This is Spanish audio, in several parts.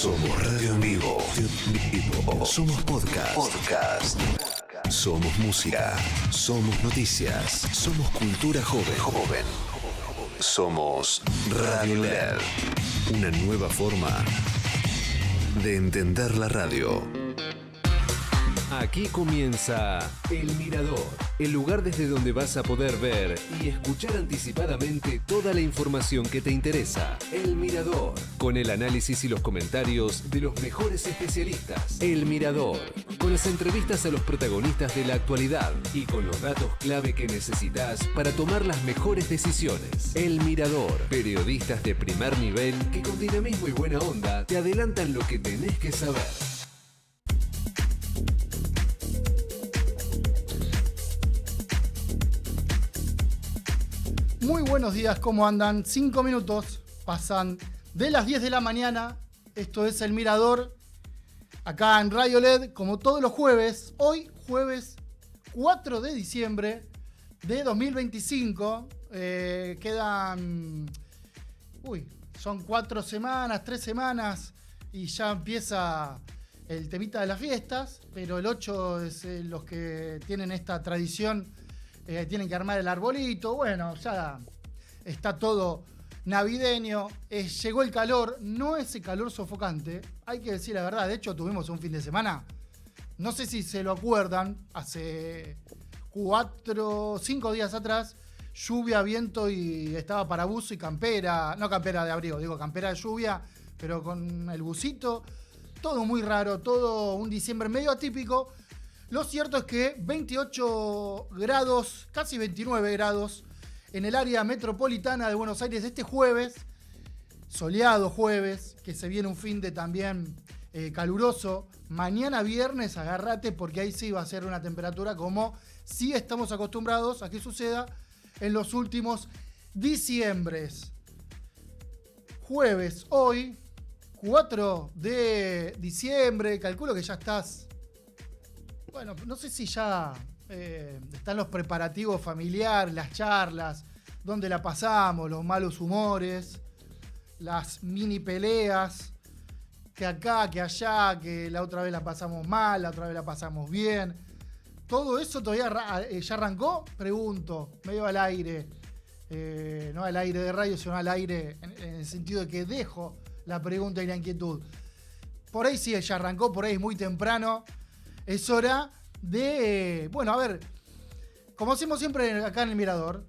Somos radio en vivo. Somos podcast. Somos música. Somos noticias. Somos cultura joven. Somos Radio LED. Una nueva forma de entender la radio. Aquí comienza El Mirador, el lugar desde donde vas a poder ver y escuchar anticipadamente toda la información que te interesa. El Mirador, con el análisis y los comentarios de los mejores especialistas. El Mirador, con las entrevistas a los protagonistas de la actualidad y con los datos clave que necesitas para tomar las mejores decisiones. El Mirador, periodistas de primer nivel que con dinamismo y buena onda te adelantan lo que tenés que saber. Muy buenos días, ¿cómo andan? 5 minutos pasan de las 10 de la mañana. Esto es El Mirador, acá en Radio LED, como todos los jueves. Hoy, jueves 4 de diciembre de 2025. Son 4 semanas, 3 semanas y ya empieza el temita de las fiestas. Pero el 8 es los que tienen esta tradición. Tienen que armar el arbolito, bueno, ya está todo navideño, llegó el calor, no ese calor sofocante, hay que decir la verdad. De hecho tuvimos un fin de semana, no sé si se lo acuerdan, hace 5 días atrás, lluvia, viento y estaba para buzo y campera, no campera de abrigo, digo campera de lluvia, pero con el busito, todo muy raro, todo un diciembre medio atípico. Lo cierto es que 28 grados, casi 29 grados en el área metropolitana de Buenos Aires este jueves, soleado jueves, que se viene un fin de también caluroso. Mañana viernes agárrate porque ahí sí va a ser una temperatura como sí estamos acostumbrados a que suceda en los últimos diciembres. Jueves, hoy, 4 de diciembre, calculo que ya estás... Bueno, no sé si ya están los preparativos familiares, las charlas, donde la pasamos, los malos humores, las mini peleas, que acá, que allá, que la otra vez la pasamos mal, la otra vez la pasamos bien. ¿Todo eso todavía ya arrancó? Pregunto, medio al aire. No al aire de radio, sino al aire en el sentido de que dejo la pregunta y la inquietud. Por ahí sí, ya arrancó, por ahí es muy temprano. Es hora de... bueno, a ver, como hacemos siempre acá en el Mirador,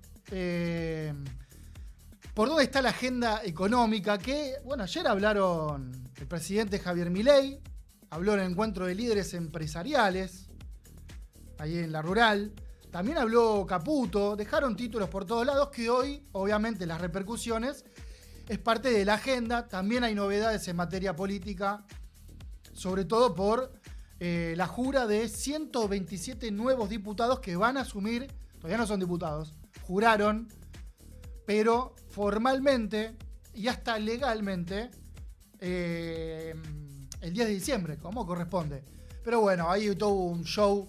¿por dónde está la agenda económica? Que, bueno, ayer hablaron el presidente Javier Milei, habló en el encuentro de líderes empresariales, ahí en la rural. También habló Caputo, dejaron títulos por todos lados que hoy, obviamente, las repercusiones es parte de la agenda. También hay novedades en materia política, sobre todo por la jura de 127 nuevos diputados que van a asumir, todavía no son diputados, juraron, pero formalmente y hasta legalmente el 10 de diciembre, como corresponde. Pero bueno, hay todo un show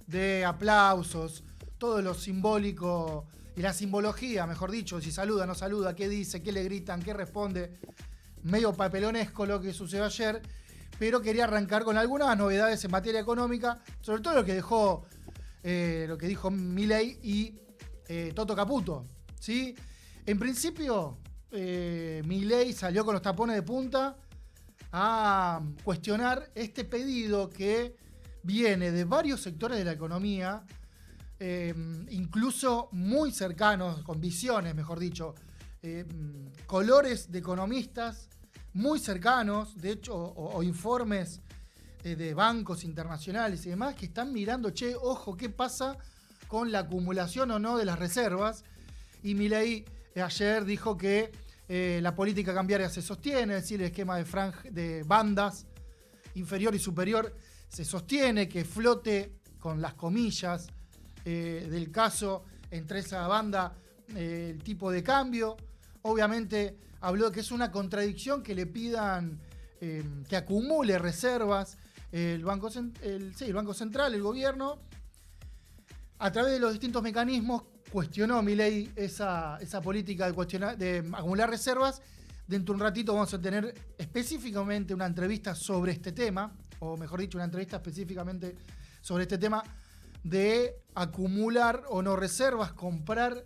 de aplausos, todo lo simbólico y la simbología, mejor dicho, si saluda, no saluda, qué dice, qué le gritan, qué responde. Medio papelonesco lo que sucedió ayer, pero quería arrancar con algunas novedades en materia económica, sobre todo lo que dijo Milei y Toto Caputo, ¿sí? En principio, Milei salió con los tapones de punta a cuestionar este pedido que viene de varios sectores de la economía, incluso muy cercanos, con visiones, mejor dicho, colores de economistas muy cercanos, de hecho, o informes de bancos internacionales y demás, que están mirando, ojo, ¿qué pasa con la acumulación o no de las reservas? Y Milei ayer dijo que la política cambiaria se sostiene, es decir, el esquema de bandas inferior y superior se sostiene, que flote con las comillas del caso entre esa banda el tipo de cambio. Obviamente habló de que es una contradicción que le pidan que acumule reservas el Banco Central, el gobierno, a través de los distintos mecanismos. Cuestionó Milei esa política de acumular reservas. Dentro de un ratito vamos a tener específicamente una entrevista sobre este tema, o mejor dicho, una entrevista específicamente sobre este tema de acumular o no reservas. Comprar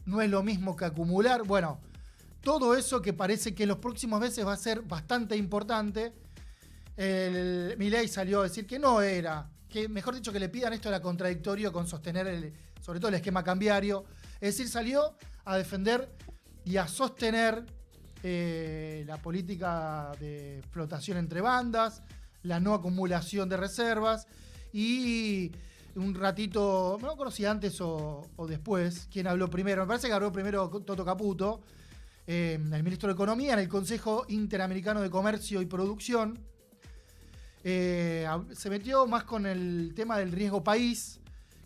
no es lo mismo que acumular. Bueno, todo eso que parece que en los próximos meses va a ser bastante importante. Milei salió a decir que no era, que mejor dicho que le pidan esto era contradictorio con sostener sobre todo el esquema cambiario. Es decir, salió a defender y a sostener la política de flotación entre bandas, la no acumulación de reservas, y un ratito, no conocí antes o después, quién habló primero. Me parece que habló primero Toto Caputo, el ministro de Economía, en el Consejo Interamericano de Comercio y Producción. Se metió más con el tema del riesgo país,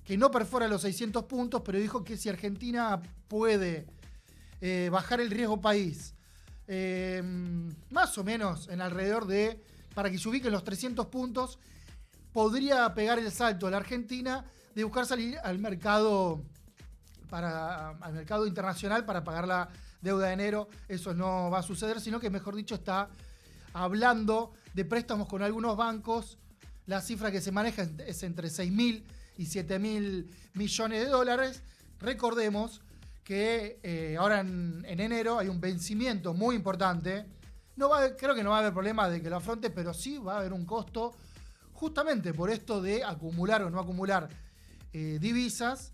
que no perfora los 600 puntos, pero dijo que si Argentina puede bajar el riesgo país más o menos en alrededor de, para que se ubiquen los 300 puntos, podría pegar el salto a la Argentina de buscar salir al mercado internacional para pagar la deuda de enero. Eso no va a suceder, sino que, mejor dicho, está hablando de préstamos con algunos bancos. La cifra que se maneja es entre 6.000 y 7.000 millones de dólares. Recordemos que ahora en enero hay un vencimiento muy importante. Creo que no va a haber problema de que lo afronte, pero sí va a haber un costo justamente por esto de acumular o no acumular divisas.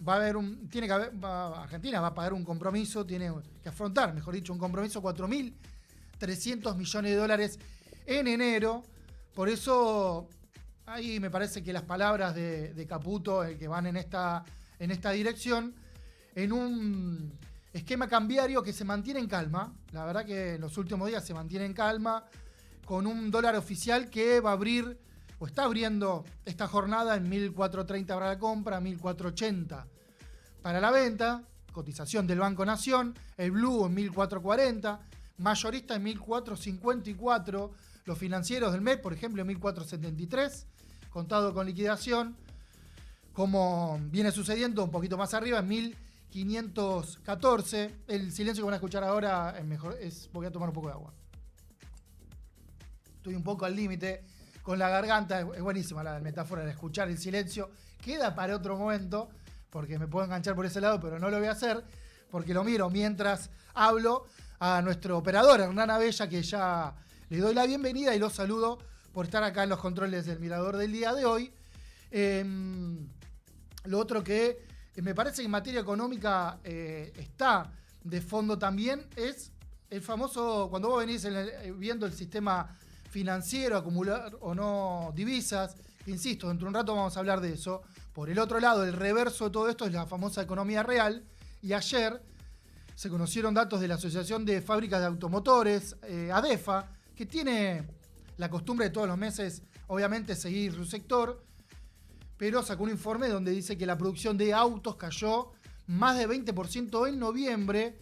Argentina va a pagar un compromiso, tiene que afrontar, mejor dicho, un compromiso, 4.300 millones de dólares en enero. Por eso, ahí me parece que las palabras de Caputo, que van en esta dirección, en un esquema cambiario que se mantiene en calma. La verdad que en los últimos días se mantiene en calma. con un dólar oficial que va a abrir, o está abriendo esta jornada en 1.430 para la compra, 1.480 para la venta, cotización del Banco Nación, el Blue en 1.440, mayorista en 1.454, los financieros del mes, por ejemplo, en 1.473, contado con liquidación, como viene sucediendo un poquito más arriba, en 1.514. El silencio que van a escuchar ahora voy a tomar un poco de agua. Estoy un poco al límite con la garganta, es buenísima la metáfora de escuchar el silencio. Queda para otro momento, porque me puedo enganchar por ese lado, pero no lo voy a hacer, porque lo miro mientras hablo a nuestro operador, Hernán Abella, que ya le doy la bienvenida y lo saludo por estar acá en los controles del Mirador del día de hoy. Lo otro que me parece que en materia económica está de fondo también es el famoso, cuando vos venís viendo el sistema financiero, acumular o no divisas, insisto, dentro de un rato vamos a hablar de eso. Por el otro lado, el reverso de todo esto es la famosa economía real, y ayer se conocieron datos de la Asociación de Fábricas de Automotores, ADEFA, que tiene la costumbre de todos los meses, obviamente, seguir su sector, pero sacó un informe donde dice que la producción de autos cayó más de 20% en noviembre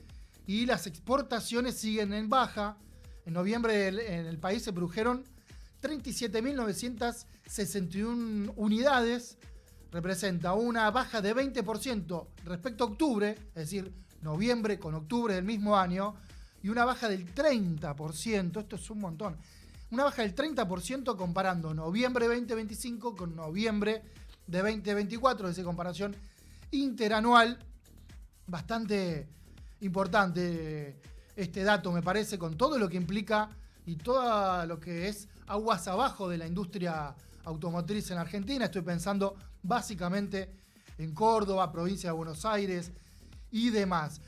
y las exportaciones siguen en baja. En noviembre en el país se produjeron 37.961 unidades, representa una baja de 20% respecto a octubre, es decir, noviembre con octubre del mismo año, y una baja del 30%, esto es un montón, una baja del 30% comparando noviembre 2025 con noviembre de 2024, es decir, comparación interanual, bastante importante este dato, me parece, con todo lo que implica y todo lo que es aguas abajo de la industria automotriz en Argentina. Estoy pensando básicamente en Córdoba, provincia de Buenos Aires y demás.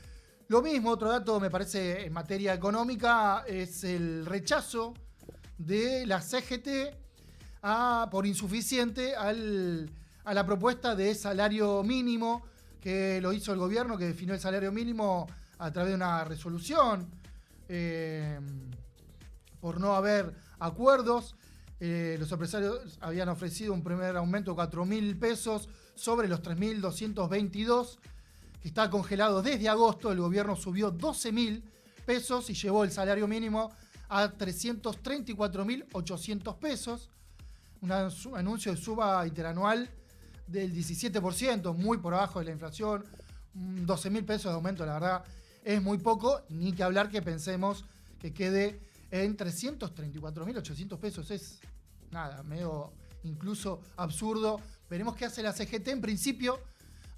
Lo mismo, otro dato me parece en materia económica, es el rechazo de la CGT por insuficiente a la propuesta de salario mínimo que lo hizo el gobierno, que definió el salario mínimo a través de una resolución, por no haber acuerdos. Los empresarios habían ofrecido un primer aumento de 4.000 pesos sobre los 3.222, que está congelado desde agosto. El gobierno subió 12.000 pesos y llevó el salario mínimo a 334.800 pesos. Un anuncio de suba interanual del 17%, muy por abajo de la inflación. 12.000 pesos de aumento, la verdad, es muy poco. Ni que hablar que pensemos que quede en 334.800 pesos. Es nada, medio incluso absurdo. Veremos qué hace la CGT. En principio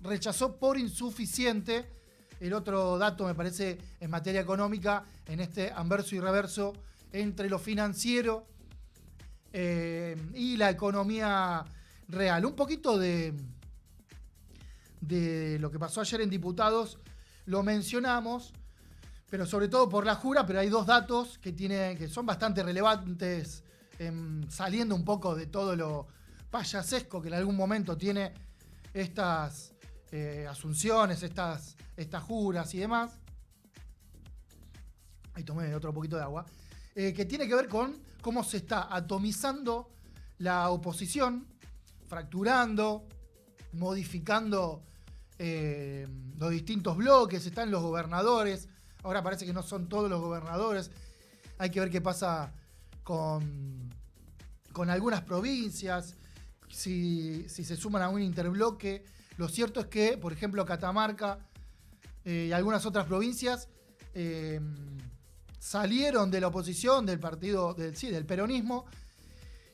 rechazó por insuficiente. El otro dato, me parece, en materia económica, en este anverso y reverso entre lo financiero y la economía real. Un poquito de lo que pasó ayer en diputados lo mencionamos, pero sobre todo por la jura, pero hay dos datos que son bastante relevantes, saliendo un poco de todo lo payasesco que en algún momento tiene estas asunciones, estas juras y demás. Ahí tomé otro poquito de agua. Que tiene que ver con cómo se está atomizando la oposición, fracturando, modificando los distintos bloques. Están los gobernadores. Ahora parece que no son todos los gobernadores. Hay que ver qué pasa con algunas provincias, si se suman a un interbloque. Lo cierto es que, por ejemplo, Catamarca y algunas otras provincias salieron de la oposición, del partido, del peronismo,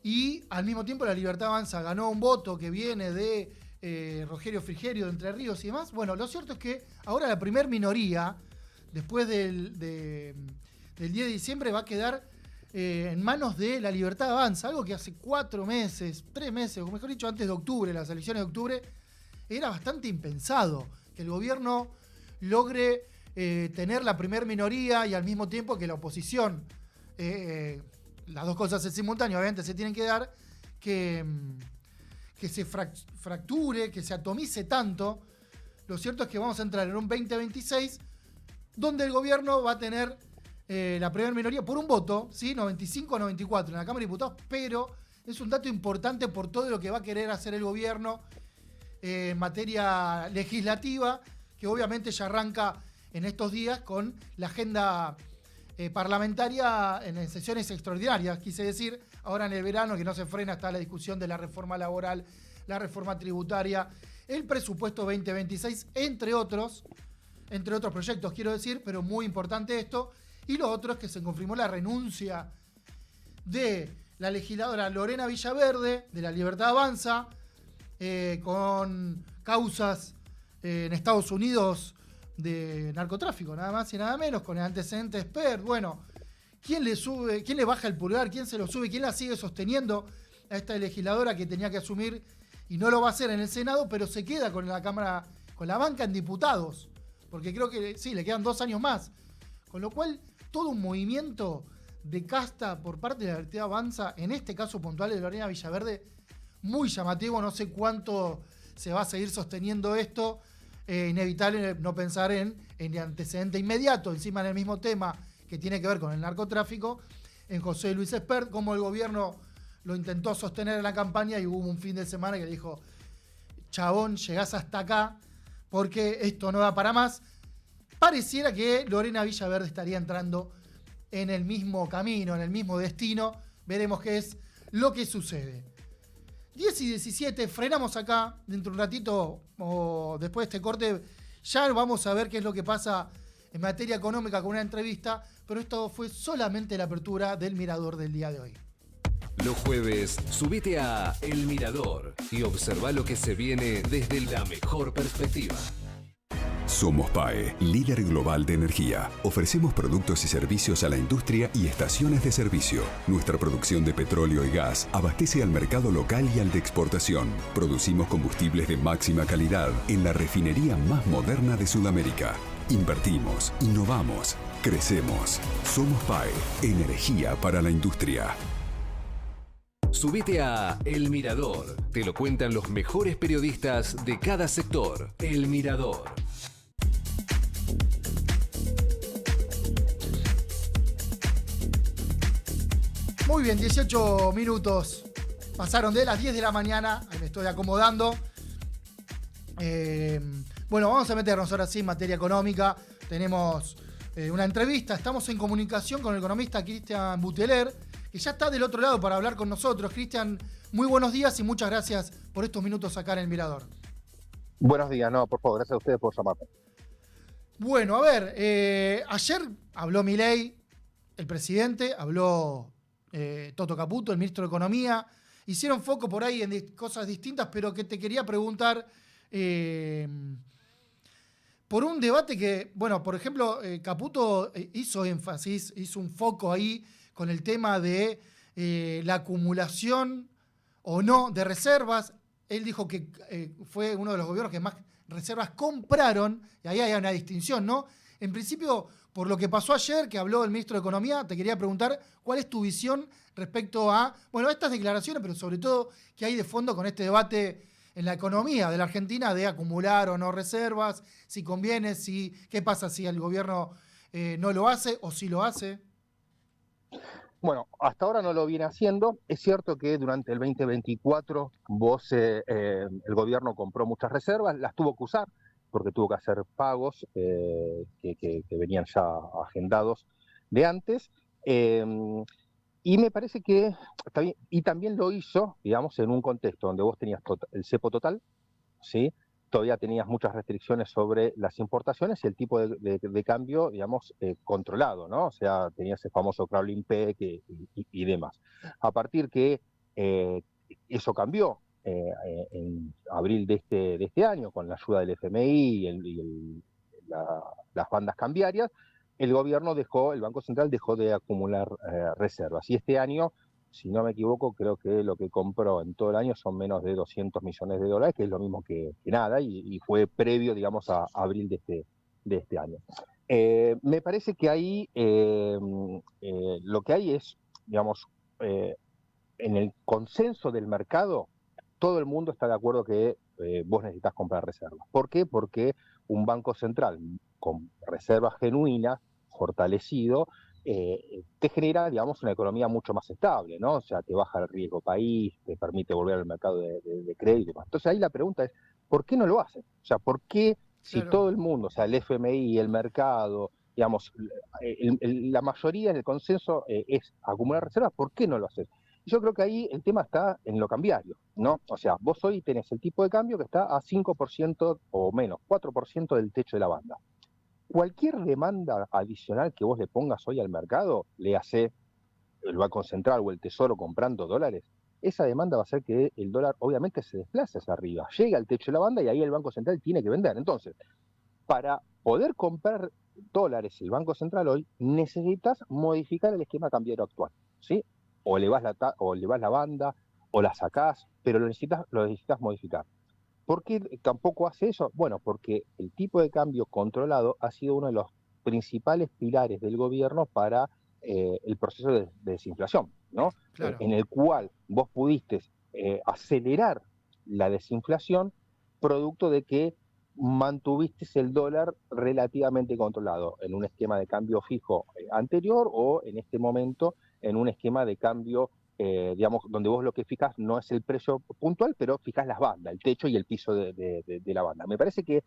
y al mismo tiempo la Libertad Avanza ganó un voto que viene de Rogerio Frigerio, de Entre Ríos y demás. Bueno, lo cierto es que ahora la primer minoría, después del 10 de diciembre, va a quedar en manos de la Libertad Avanza, algo que hace 4 meses, 3 meses, o mejor dicho, antes de octubre, las elecciones de octubre, era bastante impensado que el gobierno logre tener la primer minoría y al mismo tiempo que la oposición. Las dos cosas en simultáneo, obviamente, se tienen que dar, que se fracture, que se atomice tanto. Lo cierto es que vamos a entrar en un 2026 donde el gobierno va a tener la primera minoría por un voto, ¿sí? 95-94 en la Cámara de Diputados, pero es un dato importante por todo lo que va a querer hacer el gobierno en materia legislativa, que obviamente ya arranca en estos días con la agenda parlamentaria en sesiones extraordinarias, quise decir, ahora en el verano, que no se frena hasta la discusión de la reforma laboral, la reforma tributaria, el presupuesto 2026, entre otros proyectos, quiero decir, pero muy importante esto. Y lo otro es que se confirmó la renuncia de la legisladora Lorena Villaverde, de La Libertad Avanza, con causas en Estados Unidos de narcotráfico, nada más y nada menos, con el antecedente expert. Bueno, ¿quién le baja el pulgar? ¿Quién se lo sube? ¿Quién la sigue sosteniendo a esta legisladora que tenía que asumir y no lo va a hacer en el Senado, pero se queda con la Cámara, con la banca en diputados? Porque creo que sí, le quedan 2 años más. Con lo cual, todo un movimiento de casta por parte de la Libertad Avanza, en este caso puntual de Lorena Villaverde, muy llamativo. No sé cuánto se va a seguir sosteniendo esto. Inevitable no pensar en el antecedente inmediato, encima en el mismo tema que tiene que ver con el narcotráfico, en José Luis Espert, como el gobierno lo intentó sostener en la campaña y hubo un fin de semana que le dijo: chabón, llegás hasta acá porque esto no da para más. Pareciera que Lorena Villaverde estaría entrando en el mismo camino, en el mismo destino. Veremos qué es lo que sucede. 10 y 17, frenamos acá. Dentro de un ratito, o después de este corte, ya vamos a ver qué es lo que pasa en materia económica con una entrevista, pero esto fue solamente la apertura del Mirador del día de hoy. Los jueves, subite a El Mirador y observa lo que se viene desde la mejor perspectiva. Somos PAE, líder global de energía. Ofrecemos productos y servicios a la industria y estaciones de servicio. Nuestra producción de petróleo y gas abastece al mercado local y al de exportación. Producimos combustibles de máxima calidad en la refinería más moderna de Sudamérica. Invertimos, innovamos, crecemos. Somos PAE, energía para la industria. Subite a El Mirador. Te lo cuentan los mejores periodistas de cada sector. El Mirador. Muy bien, 18 minutos. Pasaron de las 10 de la mañana. Ahí me estoy acomodando. Bueno, vamos a meternos ahora sí en materia económica. Tenemos una entrevista. Estamos en comunicación con el economista Cristian Buteler, que ya está del otro lado para hablar con nosotros. Cristian, muy buenos días y muchas gracias por estos minutos acá en El Mirador. Buenos días, no, por favor, gracias a ustedes por llamarme. Bueno, a ver, ayer habló Milei, el presidente, habló Toto Caputo, el ministro de Economía. Hicieron foco por ahí en cosas distintas, pero que te quería preguntar por un debate que, bueno, por ejemplo, Caputo hizo énfasis, hizo un foco ahí con el tema de la acumulación o no de reservas. Él dijo que fue uno de los gobiernos que más reservas compraron, y ahí hay una distinción, ¿no? En principio, por lo que pasó ayer, que habló el ministro de Economía, te quería preguntar cuál es tu visión respecto a, bueno, estas declaraciones, pero sobre todo, qué hay de fondo con este debate en la economía de la Argentina de acumular o no reservas, si conviene, qué pasa si el gobierno no lo hace o si lo hace. Bueno, hasta ahora no lo viene haciendo. Es cierto que durante el 2024 el gobierno compró muchas reservas, las tuvo que usar porque tuvo que hacer pagos que venían ya agendados de antes. Y me parece que y también lo hizo, digamos, en un contexto donde vos tenías el cepo total, ¿sí? Todavía tenías muchas restricciones sobre las importaciones y el tipo de cambio, digamos, controlado, ¿no? O sea, tenías el famoso crawling peg y demás. A partir que eso cambió en abril de este año, con la ayuda del FMI y las bandas cambiarias, el Banco Central dejó de acumular reservas. Y este año, si no me equivoco, creo que lo que compró en todo el año son menos de 200 millones de dólares, que es lo mismo que nada, y fue previo, digamos, a abril de este año. Me parece que ahí lo que hay es, digamos, en el consenso del mercado, todo el mundo está de acuerdo que vos necesitas comprar reservas. ¿Por qué? Porque un banco central con reservas genuinas, fortalecido, te genera, digamos, una economía mucho más estable, ¿no? O sea, te baja el riesgo país, te permite volver al mercado de crédito. Entonces ahí la pregunta es, ¿por qué no lo hacen? O sea, ¿por qué si Claro. todo el mundo, o sea, el FMI, el mercado, digamos, la mayoría del consenso es acumular reservas, ¿por qué no lo hacen? Yo creo que ahí el tema está en lo cambiario, ¿no? O sea, vos hoy tenés el tipo de cambio que está a 5% o menos, 4% del techo de la banda. Cualquier demanda adicional que vos le pongas hoy al mercado, le hace el Banco Central o el Tesoro comprando dólares, esa demanda va a hacer que el dólar obviamente se desplace hacia arriba, llega al techo de la banda y ahí el Banco Central tiene que vender. Entonces, para poder comprar dólares el Banco Central hoy, necesitas modificar el esquema cambiario actual, ¿sí? O o elevás la banda, o la sacás, pero lo necesitas modificar. ¿Por qué tampoco hace eso? Bueno, porque el tipo de cambio controlado ha sido uno de los principales pilares del gobierno para el proceso de desinflación, ¿no? Claro. En el cual vos pudiste acelerar la desinflación producto de que mantuviste el dólar relativamente controlado en un esquema de cambio fijo anterior o en este momento en un esquema de cambio digamos, donde vos lo que fijas no es el precio puntual, pero fijas las bandas, el techo y el piso de la banda. Me parece que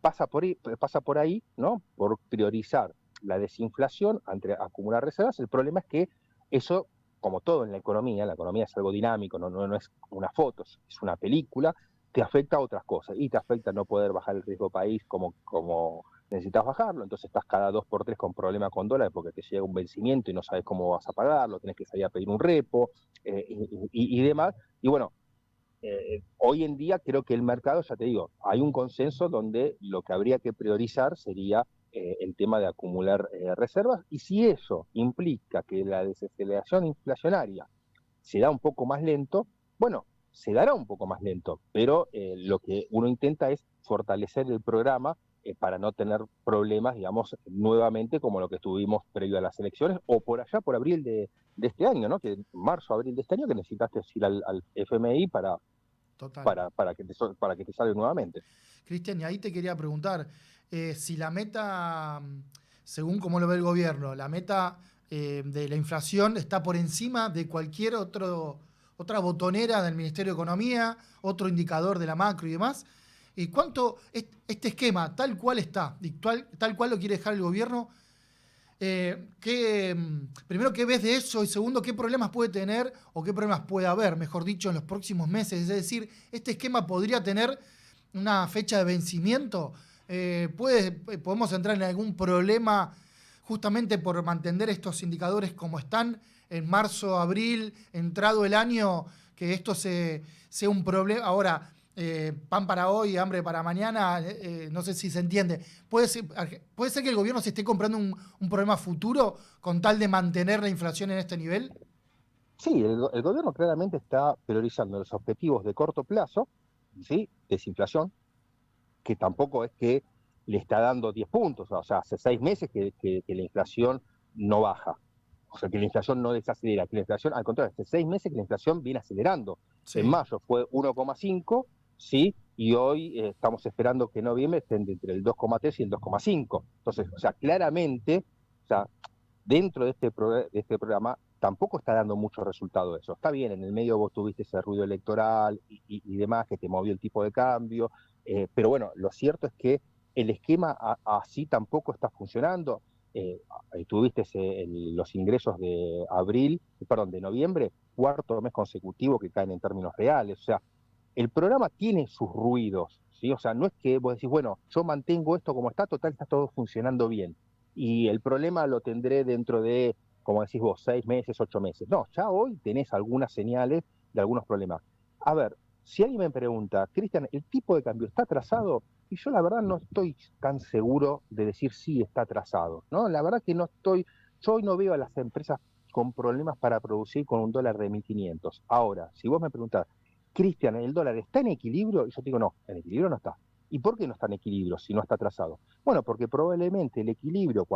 pasa por ahí, ¿no? Por priorizar la desinflación ante acumular reservas. El problema es que eso, como todo en la economía es algo dinámico, no es una foto, es una película, te afecta a otras cosas y te afecta no poder bajar el riesgo país como necesitas bajarlo, entonces estás cada 2 por 3 con problemas con dólares porque te llega un vencimiento y no sabes cómo vas a pagarlo, tienes que salir a pedir un repo y demás. Y bueno, hoy en día creo que el mercado, ya te digo, hay un consenso donde lo que habría que priorizar sería el tema de acumular reservas, y si eso implica que la desaceleración inflacionaria se da un poco más lento, bueno, se dará un poco más lento, pero lo que uno intenta es fortalecer el programa para no tener problemas, digamos, nuevamente como lo que tuvimos previo a las elecciones, o por allá, por abril de este año, ¿no? Que marzo, abril de este año, que necesitaste ir al FMI Total. para que te salga nuevamente. Cristian, y ahí te quería preguntar, si la meta, según como lo ve el gobierno, la meta de la inflación está por encima de cualquier otra botonera del Ministerio de Economía, otro indicador de la macro y demás. ¿Y cuánto este esquema, tal cual está, y tal cual lo quiere dejar el gobierno? Primero, ¿qué ves de eso? Y segundo, ¿qué problemas puede tener o qué problemas puede haber, mejor dicho, en los próximos meses? Es decir, ¿este esquema podría tener una fecha de vencimiento? ¿Podemos entrar en algún problema justamente por mantener estos indicadores como están en marzo, abril, entrado el año, que esto sea un problema? Ahora, pan para hoy, hambre para mañana, no sé si se entiende. ¿Puede ser que el gobierno se esté comprando un problema futuro con tal de mantener la inflación en este nivel? Sí, el gobierno claramente está priorizando los objetivos de corto plazo, ¿sí? Desinflación, que tampoco es que le está dando 10 puntos, o sea, hace 6 meses que la inflación no baja, o sea, que la inflación no desacelera, que la inflación, al contrario, hace 6 meses que la inflación viene acelerando. En Sí. mayo fue 1,5, ¿sí? Y hoy estamos esperando que en noviembre estén entre el 2,3 y el 2,5. Entonces, o sea, claramente, o sea, dentro de este programa tampoco está dando mucho resultado eso. Está bien, en el medio vos tuviste ese ruido electoral y demás que te movió el tipo de cambio, pero bueno, lo cierto es que el esquema así tampoco está funcionando. Tuviste los ingresos de de noviembre, cuarto mes consecutivo que caen en términos reales. O sea, el programa tiene sus ruidos, ¿sí? O sea, no es que vos decís, bueno, yo mantengo esto como está, total, está todo funcionando bien. Y el problema lo tendré dentro de, como decís vos, 6 meses, 8 meses. No, ya hoy tenés algunas señales de algunos problemas. A ver, si alguien me pregunta, Cristian, ¿el tipo de cambio está atrasado? Y yo la verdad no estoy tan seguro de decir sí está atrasado, ¿no? La verdad que no estoy, yo hoy no veo a las empresas con problemas para producir con un dólar de 1.500. Ahora, si vos me preguntás, Cristian, ¿el dólar está en equilibrio? Y yo te digo, no, en equilibrio no está. ¿Y por qué no está en equilibrio si no está atrasado? Bueno, porque probablemente el equilibrio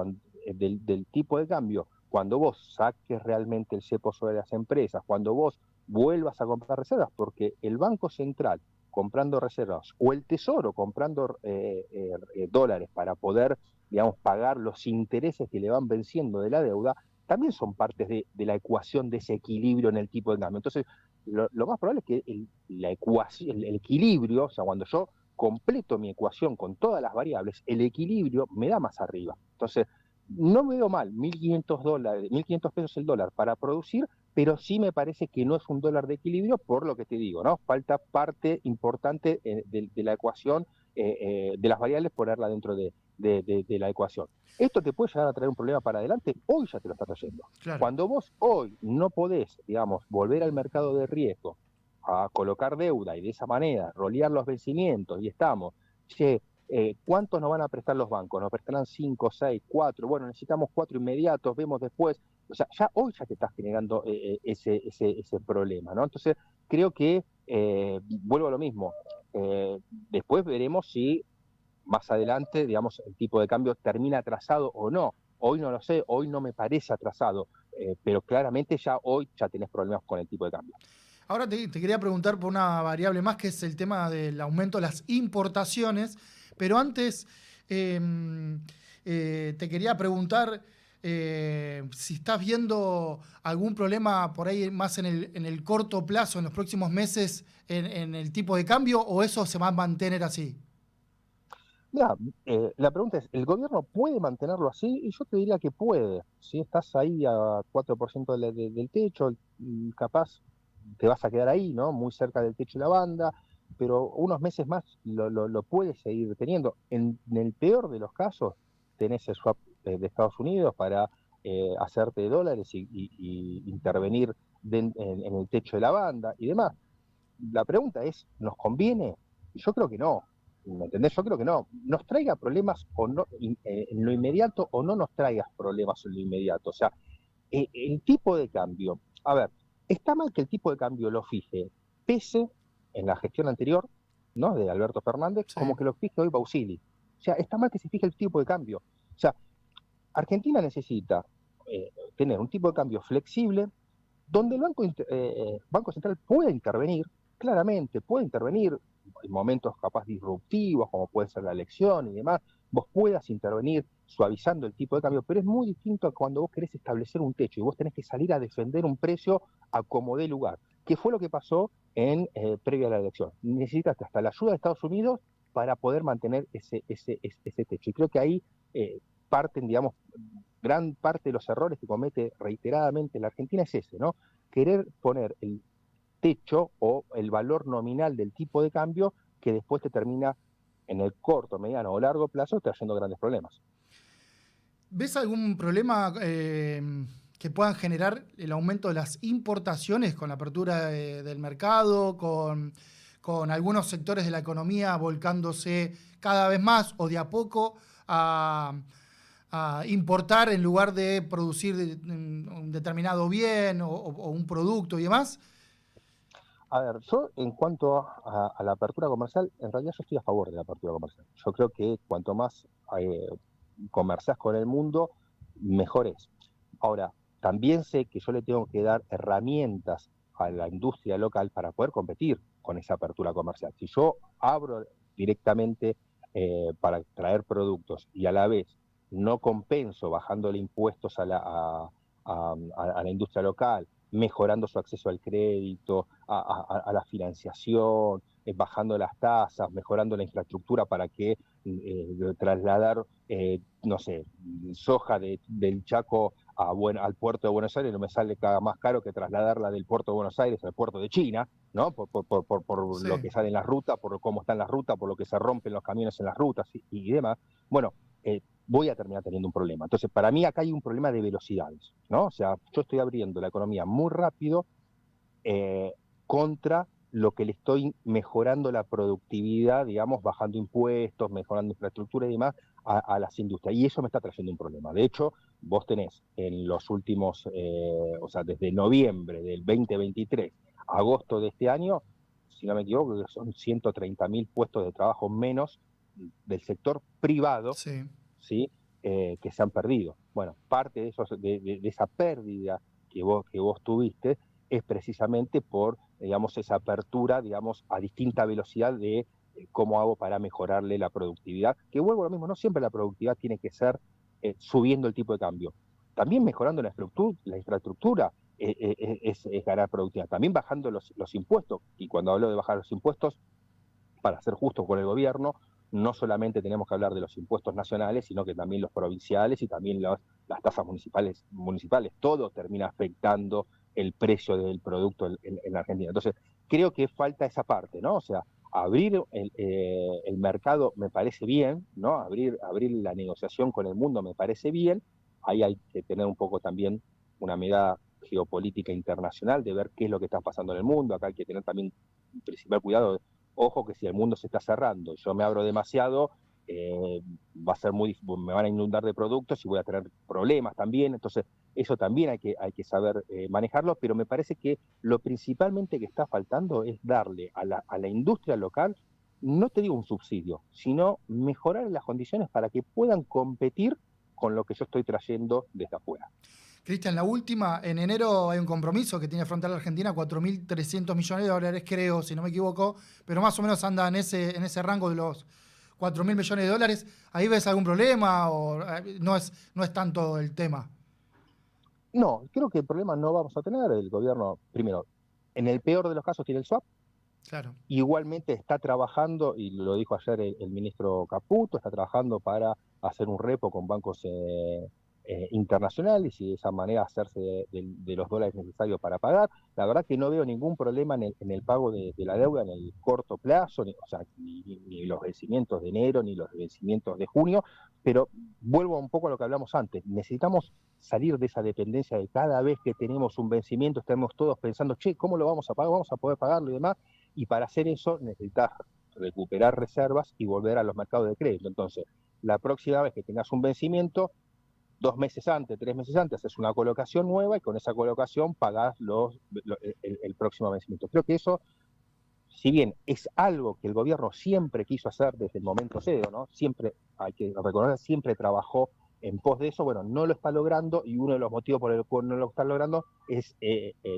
del tipo de cambio, cuando vos saques realmente el cepo sobre las empresas, cuando vos vuelvas a comprar reservas, porque el Banco Central comprando reservas o el Tesoro comprando dólares para poder, digamos, pagar los intereses que le van venciendo de la deuda, también son partes de la ecuación de ese equilibrio en el tipo de cambio. Entonces, lo más probable es que la ecuación, el equilibrio, o sea, cuando yo completo mi ecuación con todas las variables, el equilibrio me da más arriba. Entonces, no me veo mal, $1.500, $1.500 el dólar para producir, pero sí me parece que no es un dólar de equilibrio por lo que te digo, ¿no? Falta parte importante de la ecuación, de las variables, ponerla dentro de la ecuación. ¿Esto te puede llegar a traer un problema para adelante? Hoy ya te lo está trayendo. Claro. Cuando vos hoy no podés, digamos, volver al mercado de riesgo, a colocar deuda y de esa manera rolear los vencimientos y estamos, che, ¿cuántos nos van a prestar los bancos? Nos prestarán 5, 6, 4, bueno, necesitamos 4 inmediatos, vemos después. O sea, ya hoy ya te estás generando ese problema, ¿no? Entonces, creo que, vuelvo a lo mismo, después veremos si más adelante, digamos, el tipo de cambio termina atrasado o no. Hoy no lo sé, hoy no me parece atrasado, pero claramente ya hoy ya tenés problemas con el tipo de cambio. Ahora te quería preguntar por una variable más, que es el tema del aumento de las importaciones, pero antes eh, te quería preguntar si estás viendo algún problema por ahí más en el corto plazo, en los próximos meses, en el tipo de cambio, o eso se va a mantener así. Mira, la pregunta es, ¿el gobierno puede mantenerlo así? Y yo te diría que puede. Si estás ahí a 4% del techo, capaz te vas a quedar ahí, ¿no? Muy cerca del techo de la banda, pero unos meses más lo puedes seguir teniendo. En el peor de los casos, tenés el swap de Estados Unidos para hacerte dólares y intervenir en el techo de la banda y demás. La pregunta es, ¿nos conviene? Yo creo que no. ¿Me entendés? Yo creo que no. Nos traiga problemas o no en lo inmediato, o no nos traigas problemas en lo inmediato. O sea, el tipo de cambio. A ver, está mal que el tipo de cambio lo fije pese en la gestión anterior, ¿no? De Alberto Fernández, Sí. como que lo fije hoy Bausili. O sea, está mal que se fije el tipo de cambio. O sea, Argentina necesita tener un tipo de cambio flexible donde el Banco Central puede intervenir, claramente, puede intervenir en momentos capaz disruptivos, como puede ser la elección y demás, vos puedas intervenir suavizando el tipo de cambio, pero es muy distinto a cuando vos querés establecer un techo y vos tenés que salir a defender un precio a como dé lugar, que fue lo que pasó previo a la elección. Necesitaste hasta la ayuda de Estados Unidos para poder mantener ese techo. Y creo que ahí parten, digamos, gran parte de los errores que comete reiteradamente la Argentina es ese, ¿no? Querer poner el techo o el valor nominal del tipo de cambio que después te termina en el corto, mediano o largo plazo trayendo grandes problemas. ¿Ves algún problema que puedan generar el aumento de las importaciones con la apertura del mercado, con algunos sectores de la economía volcándose cada vez más o de a poco a importar en lugar de producir un determinado bien o un producto y demás? A ver, yo en cuanto a la apertura comercial, en realidad yo estoy a favor de la apertura comercial. Yo creo que cuanto más comerciás con el mundo, mejor es. Ahora, también sé que yo le tengo que dar herramientas a la industria local para poder competir con esa apertura comercial. Si yo abro directamente para traer productos y a la vez no compenso bajándole impuestos a la industria local, mejorando su acceso al crédito, a la financiación, bajando las tasas, mejorando la infraestructura para que trasladar, no sé, soja del Chaco al puerto de Buenos Aires no me sale cada más caro que trasladarla del puerto de Buenos Aires al puerto de China, ¿no? Por Sí. lo que sale en las rutas, por cómo están las rutas, por lo que se rompen los camiones en las rutas y demás. Bueno, voy a terminar teniendo un problema. Entonces, para mí acá hay un problema de velocidades, ¿no? O sea, yo estoy abriendo la economía muy rápido contra lo que le estoy mejorando la productividad, digamos, bajando impuestos, mejorando infraestructura y demás a las industrias. Y eso me está trayendo un problema. De hecho, vos tenés en los últimos, o sea, desde noviembre del 2023 a agosto de este año, si no me equivoco, son 130.000 puestos de trabajo menos del sector privado, Sí. ¿sí? Que se han perdido. Bueno, parte de esa pérdida que vos tuviste es precisamente por, digamos, esa apertura, digamos, a distinta velocidad de cómo hago para mejorarle la productividad, que vuelvo a lo mismo, no siempre la productividad tiene que ser subiendo el tipo de cambio, también mejorando la infraestructura es ganar productividad, también bajando los impuestos, y cuando hablo de bajar los impuestos, para ser justos con el gobierno, no solamente tenemos que hablar de los impuestos nacionales, sino que también los provinciales y también las tasas municipales, todo termina afectando el precio del producto en la Argentina. Entonces, creo que falta esa parte, ¿no? O sea, abrir el mercado me parece bien, ¿no? Abrir la negociación con el mundo me parece bien. Ahí hay que tener un poco también una mirada geopolítica internacional de ver qué es lo que está pasando en el mundo. Acá hay que tener también un principal cuidado. Ojo que si el mundo se está cerrando, yo me abro demasiado, va a ser me van a inundar de productos y voy a tener problemas también. Entonces, eso también hay que saber manejarlo, pero me parece que lo principalmente que está faltando es darle a la industria local, no te digo un subsidio, sino mejorar las condiciones para que puedan competir con lo que yo estoy trayendo desde afuera. Cristian, la última, en enero hay un compromiso que tiene que afrontar la Argentina, 4.300 millones de dólares, creo, si no me equivoco, pero más o menos anda en ese rango de los 4.000 millones de dólares. ¿Ahí ves algún problema o no es tanto el tema? No, creo que el problema no vamos a tener. El gobierno, primero, en el peor de los casos tiene el swap. Claro. Igualmente está trabajando, y lo dijo ayer el ministro Caputo, está trabajando para hacer un repo con bancos internacionales y de esa manera hacerse de los dólares necesarios para pagar. La verdad que no veo ningún problema en el pago de la deuda en el corto plazo, ni los vencimientos de enero, ni los vencimientos de junio, pero vuelvo un poco a lo que hablamos antes. Necesitamos salir de esa dependencia de cada vez que tenemos un vencimiento, estamos todos pensando, ¿cómo lo vamos a pagar? ¿Vamos a poder pagarlo y demás? Y para hacer eso necesitas recuperar reservas y volver a los mercados de crédito. Entonces, la próxima vez que tengas un vencimiento, 2 meses antes, 3 meses antes, haces una colocación nueva y con esa colocación pagás el próximo vencimiento. Creo que eso, si bien es algo que el gobierno siempre quiso hacer desde el momento cero, ¿no? Siempre, hay que reconocer, siempre trabajó en pos de eso, bueno, no lo está logrando, y uno de los motivos por el cual no lo está logrando es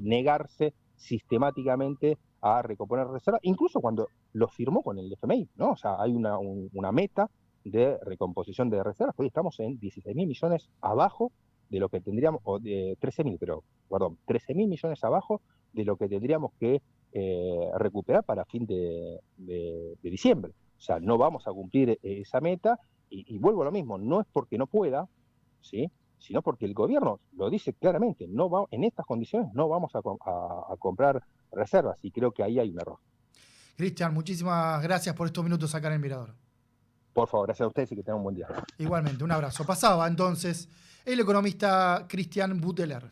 negarse sistemáticamente a recomponer reservas, incluso cuando lo firmó con el FMI, ¿no? O sea, hay una meta de recomposición de reservas, hoy estamos en 16.000 millones abajo de lo que tendríamos, o de 13.000 millones abajo de lo que tendríamos que recuperar para fin de diciembre. O sea, no vamos a cumplir esa meta, y vuelvo a lo mismo, no es porque no pueda, ¿sí?, sino porque el gobierno lo dice claramente, en estas condiciones no vamos a comprar reservas, y creo que ahí hay un error. Cristian, muchísimas gracias por estos minutos acá en El Mirador. Por favor, gracias a ustedes y que tengan un buen día. Igualmente, un abrazo. Pasaba entonces el economista Cristian Buteler.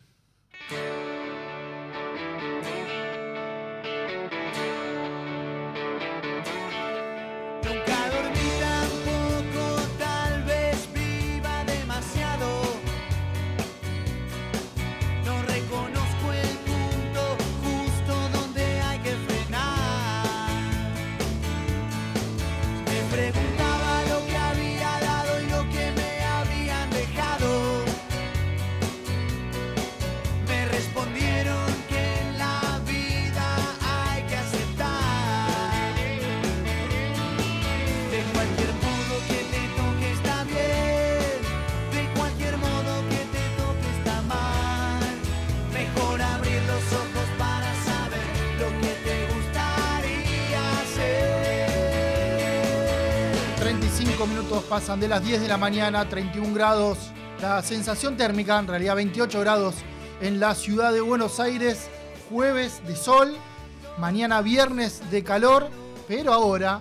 Minutos pasan de las 10 de la mañana, 31 grados, la sensación térmica, en realidad 28 grados en la ciudad de Buenos Aires, jueves de sol, mañana viernes de calor, pero ahora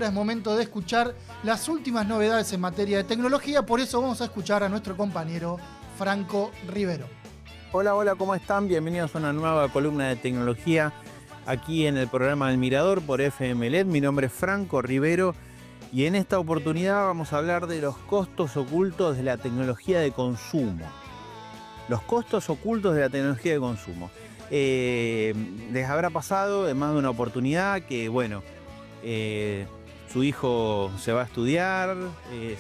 es momento de escuchar las últimas novedades en materia de tecnología, por eso vamos a escuchar a nuestro compañero Franco Rivero. Hola, ¿cómo están? Bienvenidos a una nueva columna de tecnología aquí en el programa El Mirador por FM LED. Mi nombre es Franco Rivero. Y en esta oportunidad vamos a hablar de los costos ocultos de la tecnología de consumo. Los costos ocultos de la tecnología de consumo. Les habrá pasado en más de una oportunidad que, su hijo se va a estudiar,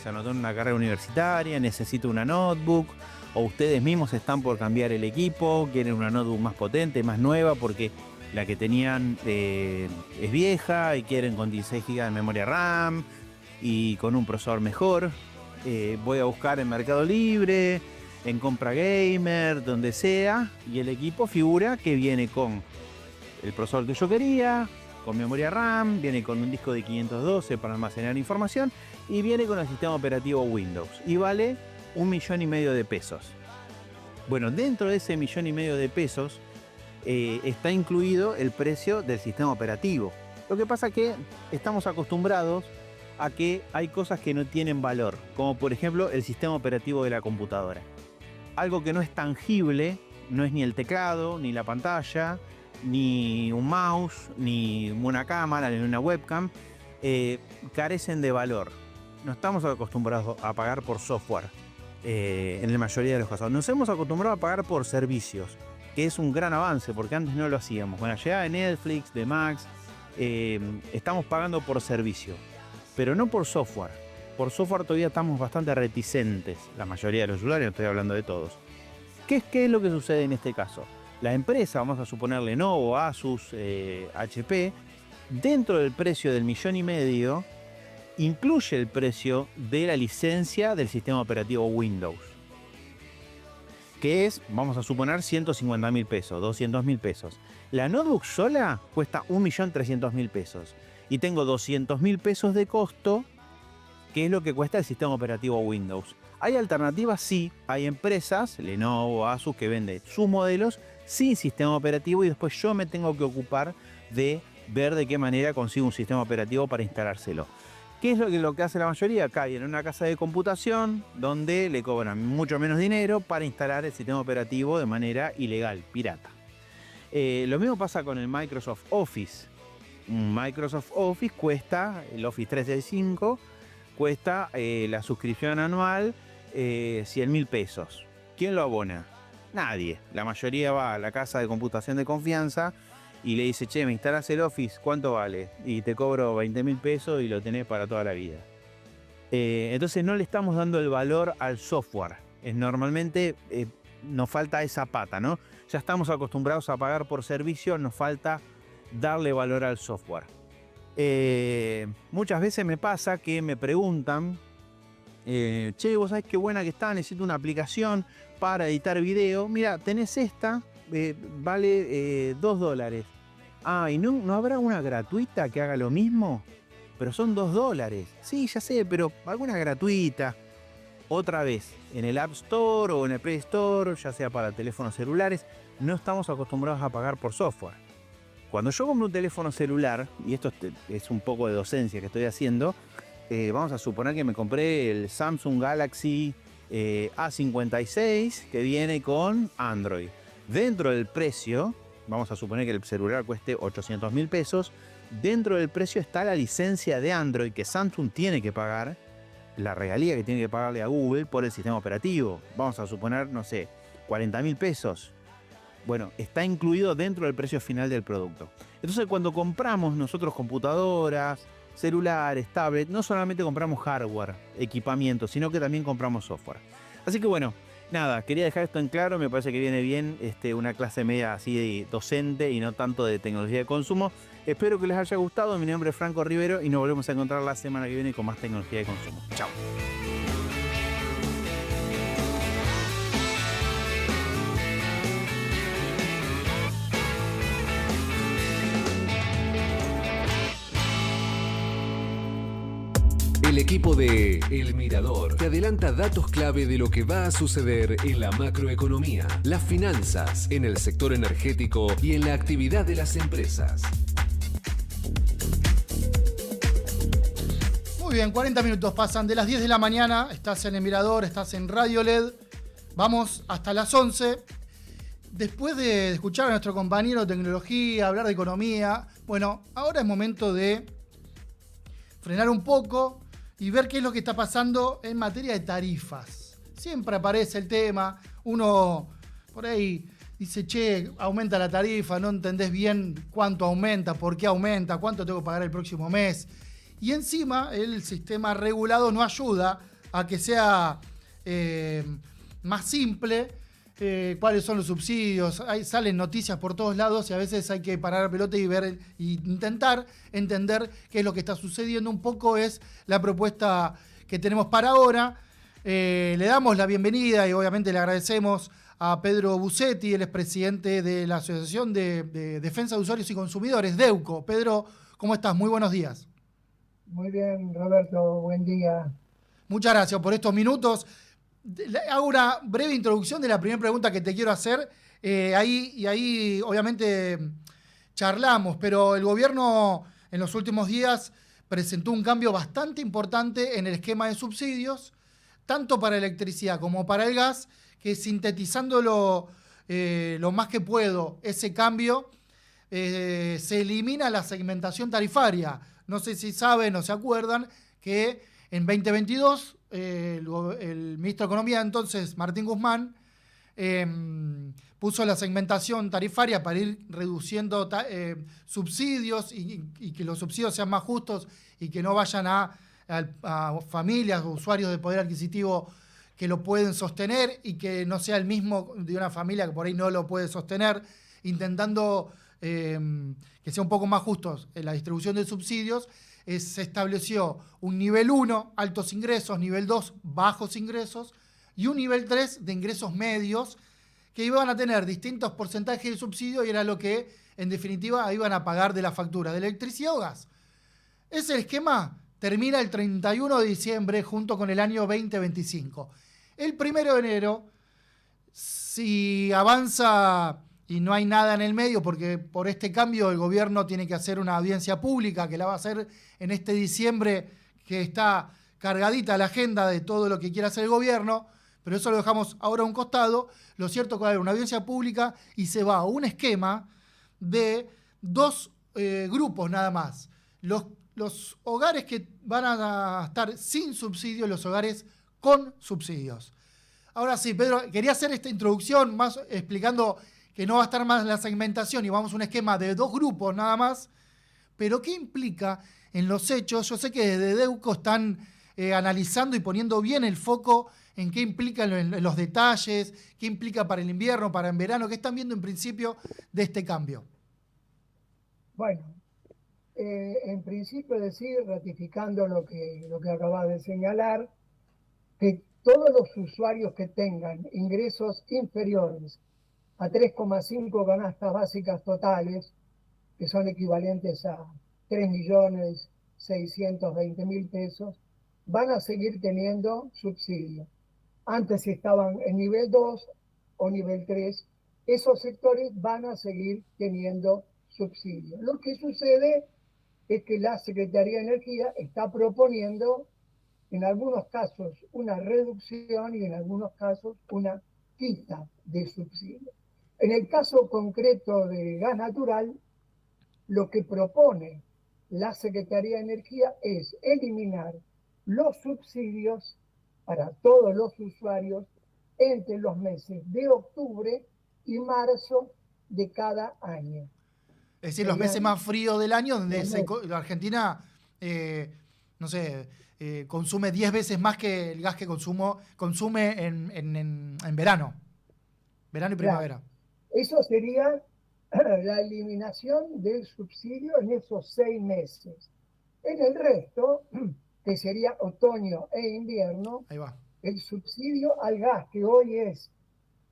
se anotó en una carrera universitaria, necesita una notebook, o ustedes mismos están por cambiar el equipo, quieren una notebook más potente, más nueva, porque La que tenían es vieja y quieren con 16 GB de memoria RAM y con un procesador mejor. Voy a buscar en Mercado Libre, en Compra Gamer, donde sea, y el equipo figura que viene con el procesador que yo quería, con memoria RAM, viene con un disco de 512 para almacenar información y viene con el sistema operativo Windows y vale 1,5 millones de pesos. Bueno, dentro de ese 1,5 millones de pesos está incluido el precio del sistema operativo. Lo que pasa es que estamos acostumbrados a que hay cosas que no tienen valor, como por ejemplo el sistema operativo de la computadora. Algo que no es tangible, no es ni el teclado, ni la pantalla, ni un mouse, ni una cámara, ni una webcam, carecen de valor. No estamos acostumbrados a pagar por software en la mayoría de los casos. Nos hemos acostumbrado a pagar por servicios, que es un gran avance, porque antes no lo hacíamos. Con la llegada de Netflix, de Max, estamos pagando por servicio, pero no por software. Por software todavía estamos bastante reticentes, la mayoría de los usuarios, estoy hablando de todos. ¿Qué es lo que sucede en este caso? La empresa, vamos a suponer Lenovo, Asus, HP, dentro del precio del 1,5 millones, incluye el precio de la licencia del sistema operativo Windows, que es, vamos a suponer, 150.000 pesos, 200.000 pesos. La notebook sola cuesta 1.300.000 pesos y tengo 200.000 pesos de costo, que es lo que cuesta el sistema operativo Windows. ¿Hay alternativas? Sí, hay empresas, Lenovo, Asus, que venden sus modelos sin sistema operativo y después yo me tengo que ocupar de ver de qué manera consigo un sistema operativo para instalárselo. ¿Qué es lo que hace la mayoría? Cae en una casa de computación donde le cobran mucho menos dinero para instalar el sistema operativo de manera ilegal, pirata. Lo mismo pasa con el Microsoft Office. Un Microsoft Office cuesta, el Office 365, cuesta la suscripción anual 100.000 pesos. ¿Quién lo abona? Nadie. La mayoría va a la casa de computación de confianza y le dice, che, me instalas el Office, ¿cuánto vale? Y te cobro 20.000 pesos y lo tenés para toda la vida. Entonces no le estamos dando el valor al software. Normalmente nos falta esa pata, ¿no? Ya estamos acostumbrados a pagar por servicio, nos falta darle valor al software. Muchas veces me pasa que me preguntan, che, vos sabés qué buena que está, necesito una aplicación para editar video. Mira, tenés esta, vale $2. Ah, ¿y no habrá una gratuita que haga lo mismo? Pero son $2. Sí, ya sé, pero alguna gratuita. Otra vez, en el App Store o en el Play Store, ya sea para teléfonos celulares, no estamos acostumbrados a pagar por software. Cuando yo compro un teléfono celular, y esto es un poco de docencia que estoy haciendo, vamos a suponer que me compré el Samsung Galaxy A56 que viene con Android. Dentro del precio, vamos a suponer que el celular cueste 800.000 pesos, dentro del precio está la licencia de Android que Samsung tiene que pagar, la regalía que tiene que pagarle a Google por el sistema operativo. Vamos a suponer, no sé, 40.000 pesos. Bueno, está incluido dentro del precio final del producto. Entonces, cuando compramos nosotros computadoras, celulares, tablets, no solamente compramos hardware, equipamiento, sino que también compramos software. Así que bueno, nada, quería dejar esto en claro. Me parece que viene bien una clase media así de docente y no tanto de tecnología de consumo. Espero que les haya gustado. Mi nombre es Franco Rivero y nos volvemos a encontrar la semana que viene con más tecnología de consumo. Chao. El equipo de El Mirador te adelanta datos clave de lo que va a suceder en la macroeconomía, las finanzas, en el sector energético y en la actividad de las empresas. Muy bien, 40 minutos pasan de las 10 de la mañana. Estás en El Mirador, estás en Radio LED. Vamos hasta las 11. Después de escuchar a nuestro compañero de tecnología, hablar de economía, bueno, ahora es momento de frenar un poco y ver qué es lo que está pasando en materia de tarifas. Siempre aparece el tema, uno por ahí dice, che, aumenta la tarifa, no entendés bien cuánto aumenta, por qué aumenta, cuánto tengo que pagar el próximo mes. Y encima el sistema regulado no ayuda a que sea más simple cuáles son los subsidios. Salen noticias por todos lados y a veces hay que parar la pelota y ver e intentar entender qué es lo que está sucediendo. Un poco es la propuesta que tenemos para ahora. Le damos la bienvenida y obviamente le agradecemos a Pedro Busetti, él es presidente de la Asociación de Defensa de Usuarios y Consumidores, DEUCO. Pedro, ¿cómo estás? Muy buenos días. Muy bien, Roberto, buen día. Muchas gracias por estos minutos. Hago una breve introducción de la primera pregunta que te quiero hacer. Ahí obviamente charlamos, pero el gobierno en los últimos días presentó un cambio bastante importante en el esquema de subsidios, tanto para electricidad como para el gas, que sintetizándolo lo más que puedo, ese cambio, se elimina la segmentación tarifaria. No sé si saben o se acuerdan que en 2022 el ministro de Economía entonces, Martín Guzmán, puso la segmentación tarifaria para ir reduciendo subsidios y que los subsidios sean más justos y que no vayan a familias o usuarios de poder adquisitivo que lo pueden sostener y que no sea el mismo de una familia que por ahí no lo puede sostener, intentando que sea un poco más justos en la distribución de subsidios. Se estableció un nivel 1, altos ingresos, nivel 2, bajos ingresos, y un nivel 3 de ingresos medios, que iban a tener distintos porcentajes de subsidio y era lo que, en definitiva, iban a pagar de la factura de electricidad o gas. Ese esquema termina el 31 de diciembre junto con el año 2025. El 1 de enero, si avanza y no hay nada en el medio, porque por este cambio el gobierno tiene que hacer una audiencia pública, que la va a hacer en este diciembre, que está cargadita la agenda de todo lo que quiere hacer el gobierno, pero eso lo dejamos ahora a un costado. Lo cierto es que va a haber una audiencia pública y se va a un esquema de dos grupos nada más. Los hogares que van a estar sin subsidio, los hogares con subsidios. Ahora sí, Pedro, quería hacer esta introducción más explicando que no va a estar más la segmentación y vamos a un esquema de dos grupos nada más, pero ¿qué implica en los hechos? Yo sé que desde DEUCO están analizando y poniendo bien el foco en qué implica en los detalles, qué implica para el invierno, para el verano, qué están viendo en principio de este cambio. Bueno, en principio decir, ratificando lo que acabas de señalar, que todos los usuarios que tengan ingresos inferiores a 3,5 canastas básicas totales, que son equivalentes a 3.620.000 pesos, van a seguir teniendo subsidio. Antes estaban en nivel 2 o nivel 3, esos sectores van a seguir teniendo subsidio. Lo que sucede es que la Secretaría de Energía está proponiendo, en algunos casos, una reducción y en algunos casos una quita de subsidio. En el caso concreto de gas natural, lo que propone la Secretaría de Energía es eliminar los subsidios para todos los usuarios entre los meses de octubre y marzo de cada año. Es decir, los meses más fríos del año, donde la Argentina, consume 10 veces más que el gas que consume en verano y primavera. Claro. Eso sería la eliminación del subsidio en esos 6 meses. En el resto, que sería otoño e invierno, ahí va, el subsidio al gas, que hoy es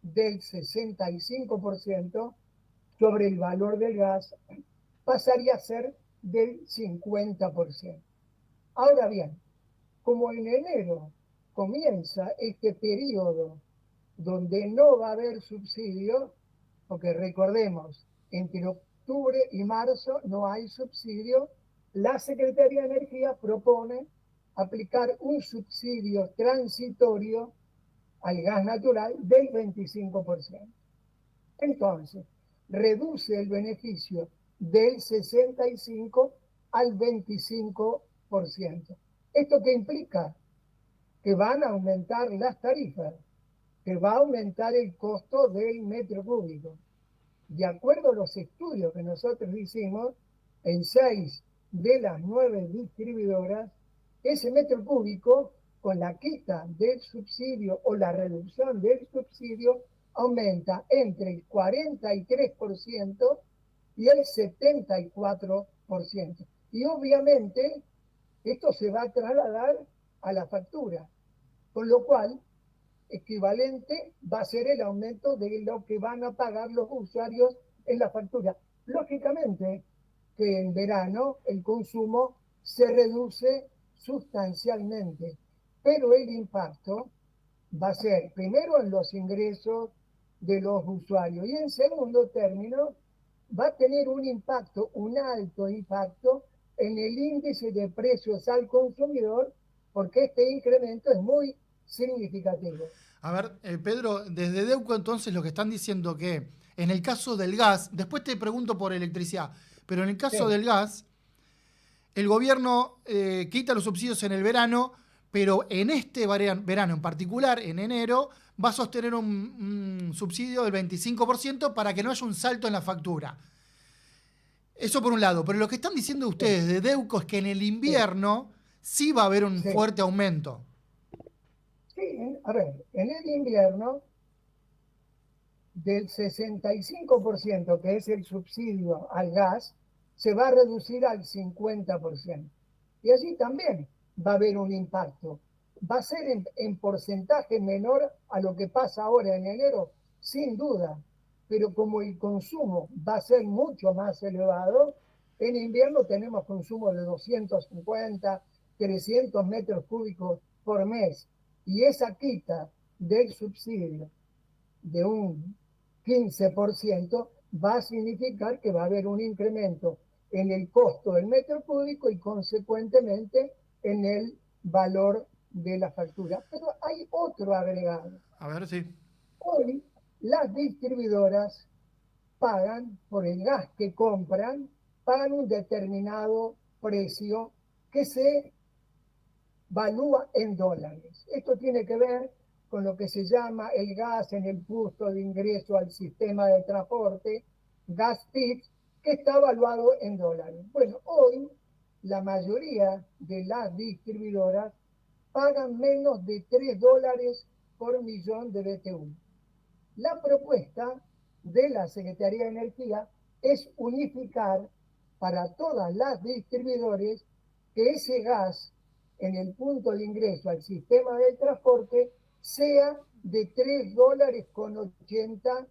del 65% sobre el valor del gas, pasaría a ser del 50%. Ahora bien, como en enero comienza este periodo donde no va a haber subsidio, porque recordemos, entre octubre y marzo no hay subsidio, la Secretaría de Energía propone aplicar un subsidio transitorio al gas natural del 25%. Entonces, reduce el beneficio del 65% al 25%. ¿Esto qué implica? Que van a aumentar las tarifas, que va a aumentar el costo del metro cúbico. De acuerdo a los estudios que nosotros hicimos, en 6 de las 9 distribuidoras, ese metro cúbico, con la quita del subsidio o la reducción del subsidio, aumenta entre el 43% y el 74%. Y obviamente esto se va a trasladar a la factura, con lo cual equivalente va a ser el aumento de lo que van a pagar los usuarios en la factura. Lógicamente que en verano el consumo se reduce sustancialmente, pero el impacto va a ser primero en los ingresos de los usuarios y en segundo término va a tener un impacto, un alto impacto en el índice de precios al consumidor, porque este incremento es muy significativo. A ver, Pedro, desde Deuco entonces lo que están diciendo que en el caso del gas, después te pregunto por electricidad, pero en el caso del gas, el gobierno quita los subsidios en el verano, pero en este verano en particular, en enero, va a sostener un subsidio del 25% para que no haya un salto en la factura. Eso por un lado, pero lo que están diciendo ustedes de Deuco es que en el invierno sí va a haber un fuerte aumento. Sí, a ver, en el invierno del 65% que es el subsidio al gas, se va a reducir al 50%. Y allí también va a haber un impacto. Va a ser en porcentaje menor a lo que pasa ahora en enero, sin duda, pero como el consumo va a ser mucho más elevado, en invierno tenemos consumo de 250, 300 metros cúbicos por mes, y esa quita del subsidio de un 15% va a significar que va a haber un incremento en el costo del metro cúbico y consecuentemente en el valor de la factura. Pero hay otro agregado. A ver, sí. Hoy las distribuidoras pagan por el gas que compran, pagan un determinado precio que se valúa en dólares. Esto tiene que ver con lo que se llama el gas en el punto de ingreso al sistema de transporte, gas PIT, que está evaluado en dólares. Bueno, hoy la mayoría de las distribuidoras pagan menos de $3 por millón de BTU. La propuesta de la Secretaría de Energía es unificar para todas las distribuidores que ese gas en el punto de ingreso al sistema de transporte sea de $3.80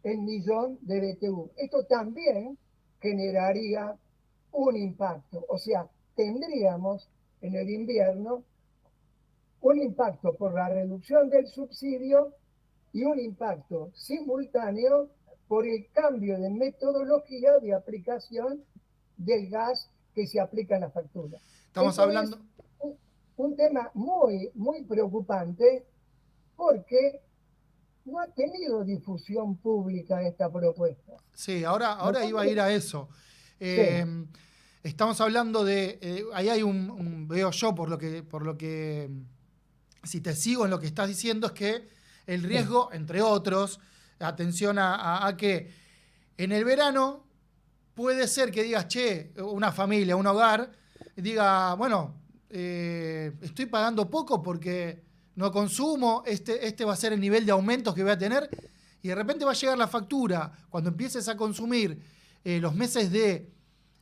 el millón de BTU. Esto también generaría un impacto, o sea, tendríamos en el invierno un impacto por la reducción del subsidio y un impacto simultáneo por el cambio de metodología de aplicación del gas que se aplica en la factura. Estamos hablando... Un tema muy, muy preocupante porque no ha tenido difusión pública esta propuesta. Sí, ahora iba a ir a eso. Estamos hablando de... ahí hay veo yo por lo que si te sigo en lo que estás diciendo, es que el riesgo, entre otros, atención a que en el verano puede ser que digas, che, una familia, un hogar, diga, bueno, estoy pagando poco porque no consumo, este va a ser el nivel de aumentos que voy a tener, y de repente va a llegar la factura cuando empieces a consumir los meses de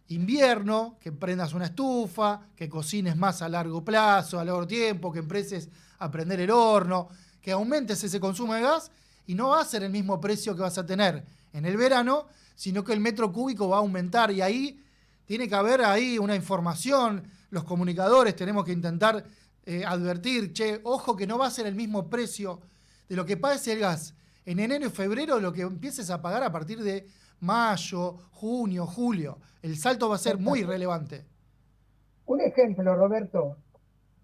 invierno, que prendas una estufa, que cocines más a largo plazo, a largo tiempo, que empieces a prender el horno, que aumentes ese consumo de gas, y no va a ser el mismo precio que vas a tener en el verano, sino que el metro cúbico va a aumentar, y ahí tiene que haber ahí una información. Los comunicadores tenemos que intentar advertir, che, ojo que no va a ser el mismo precio de lo que pagues el gas en enero y febrero, lo que empieces a pagar a partir de mayo, junio, julio. El salto va a ser muy relevante. Un ejemplo, Roberto.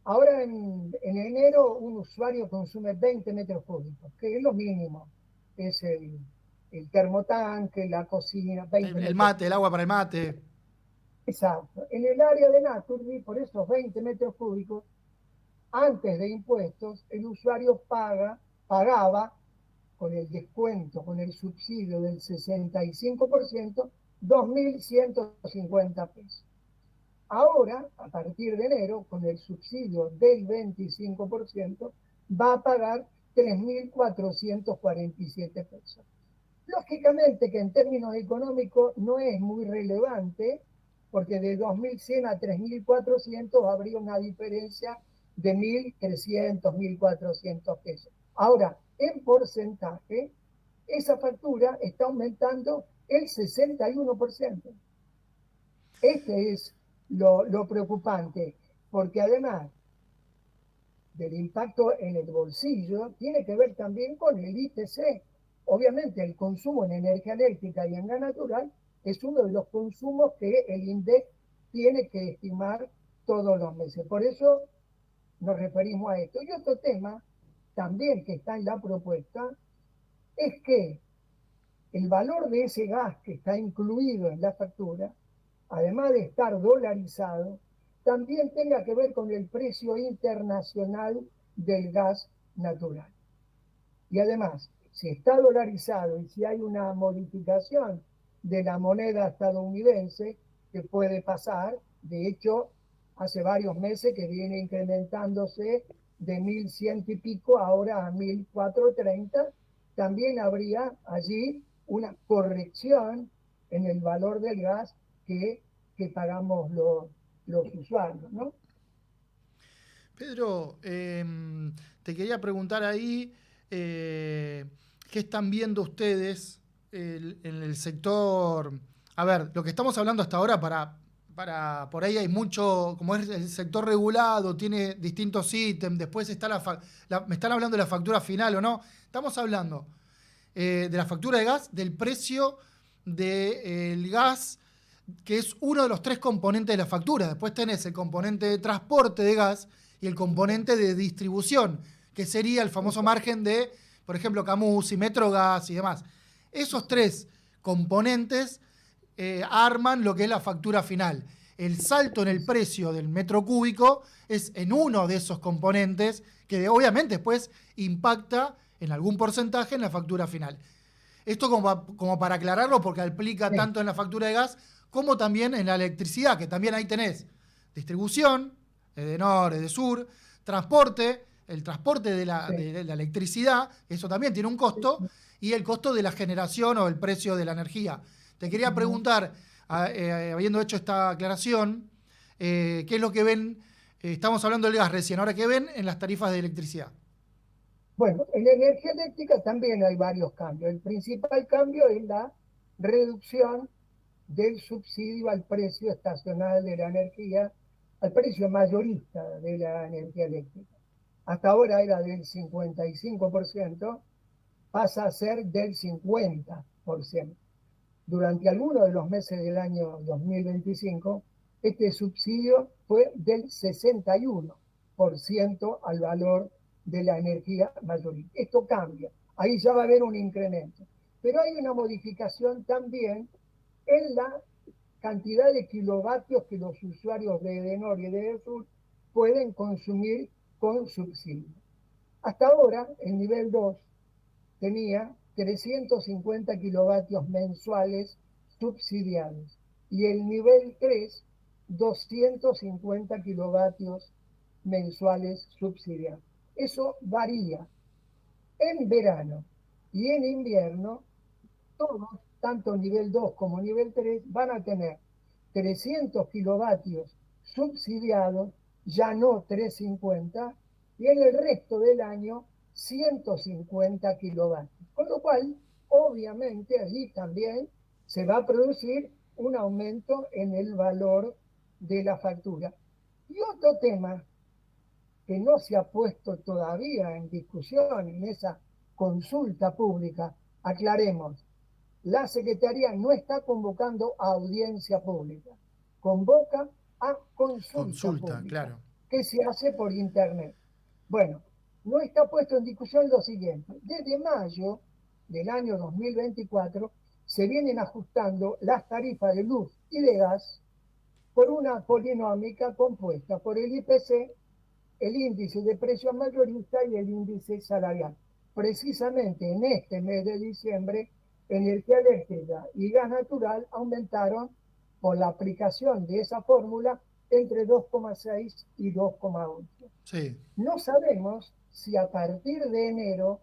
Ahora en enero un usuario consume 20 metros cúbicos, que es lo mínimo. Es el termotanque, la cocina. El mate, el agua para el mate. Exacto. En el área de Naturgy, por esos 20 metros cúbicos, antes de impuestos, el usuario pagaba con el descuento, con el subsidio del 65%, 2.150 pesos. Ahora, a partir de enero, con el subsidio del 25%, va a pagar 3.447 pesos. Lógicamente que en términos económicos no es muy relevante, porque de 2.100 a 3.400 habría una diferencia de 1.300, 1.400 pesos. Ahora, en porcentaje, esa factura está aumentando el 61%. Este es lo preocupante, porque además del impacto en el bolsillo, tiene que ver también con el IPC. Obviamente el consumo en energía eléctrica y en gas natural es uno de los consumos que el INDEC tiene que estimar todos los meses. Por eso nos referimos a esto. Y otro tema también que está en la propuesta es que el valor de ese gas que está incluido en la factura, además de estar dolarizado, también tenga que ver con el precio internacional del gas natural. Y además, si está dolarizado y si hay una modificación de la moneda estadounidense, que puede pasar, de hecho, hace varios meses que viene incrementándose de 1.100 y pico ahora a 1.430, también habría allí una corrección en el valor del gas que pagamos los usuarios, ¿no? Pedro, te quería preguntar ahí, ¿qué están viendo ustedes en el sector? A ver, lo que estamos hablando hasta ahora, por ahí hay mucho, como es el sector regulado, tiene distintos ítems, después está me están hablando de la factura final o no. Estamos hablando de la factura de gas, del precio del gas, que es uno de los 3 componentes de la factura. Después tenés el componente de transporte de gas y el componente de distribución, que sería el famoso margen de, por ejemplo, Camusi, Metrogas y demás. Esos 3 componentes arman lo que es la factura final. El salto en el precio del metro cúbico es en uno de esos componentes que obviamente después impacta en algún porcentaje en la factura final. Esto como para aclararlo, porque aplica tanto en la factura de gas como también en la electricidad, que también ahí tenés distribución, de norte, de sur, transporte, el transporte de la electricidad, eso también tiene un costo, y el costo de la generación o el precio de la energía. Te quería preguntar, habiendo hecho esta aclaración, ¿qué es lo que ven? Estamos hablando del gas recién, ahora ¿qué ven en las tarifas de electricidad? Bueno, en la energía eléctrica también hay varios cambios. El principal cambio es la reducción del subsidio al precio estacional de la energía, al precio mayorista de la energía eléctrica. Hasta ahora era del 55%, pasa a ser del 50%. Durante algunos de los meses del año 2025, este subsidio fue del 61% al valor de la energía mayorista. Esto cambia, ahí ya va a haber un incremento. Pero hay una modificación también en la cantidad de kilovatios que los usuarios de Edenor y de Edesur pueden consumir con subsidio. Hasta ahora, el nivel 2 tenía 350 kilovatios mensuales subsidiados y el nivel 3, 250 kilovatios mensuales subsidiados. Eso varía. En verano y en invierno, todos, tanto nivel 2 como nivel 3, van a tener 300 kilovatios subsidiados, ya no 350, y en el resto del año 150 kilovatios. Con lo cual, obviamente, allí también se va a producir un aumento en el valor de la factura. Y otro tema que no se ha puesto todavía en discusión en esa consulta pública, aclaremos, la Secretaría no está convocando a audiencia pública, convoca a consulta pública, claro, que se hace por internet. Bueno, no está puesto en discusión lo siguiente. Desde mayo del año 2024 se vienen ajustando las tarifas de luz y de gas por una polinómica compuesta por el IPC, el índice de precios mayorista y el índice salarial. Precisamente en este mes de diciembre, energía eléctrica y gas natural aumentaron por la aplicación de esa fórmula entre 2,6 y 2,8. Sí. No sabemos si a partir de enero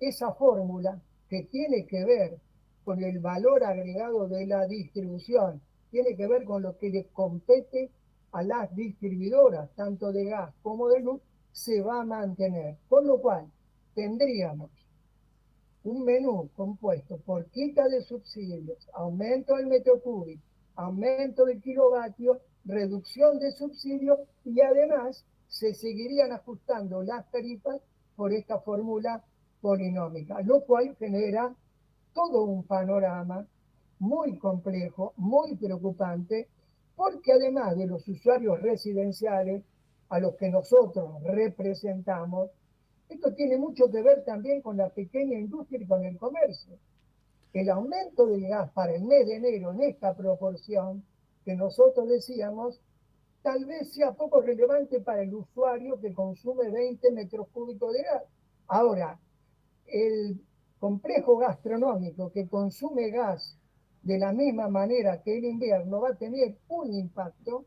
esa fórmula que tiene que ver con el valor agregado de la distribución, tiene que ver con lo que le compete a las distribuidoras, tanto de gas como de luz, se va a mantener. Con lo cual, tendríamos un menú compuesto por quita de subsidios, aumento del metro cúbico, aumento del kilovatio, reducción de subsidios y además se seguirían ajustando las tarifas por esta fórmula polinómica, lo cual genera todo un panorama muy complejo, muy preocupante, porque además de los usuarios residenciales a los que nosotros representamos, esto tiene mucho que ver también con la pequeña industria y con el comercio. El aumento del gas para el mes de enero en esta proporción que nosotros decíamos, tal vez sea poco relevante para el usuario que consume 20 metros cúbicos de gas. Ahora, el complejo gastronómico que consume gas de la misma manera que el invierno va a tener un impacto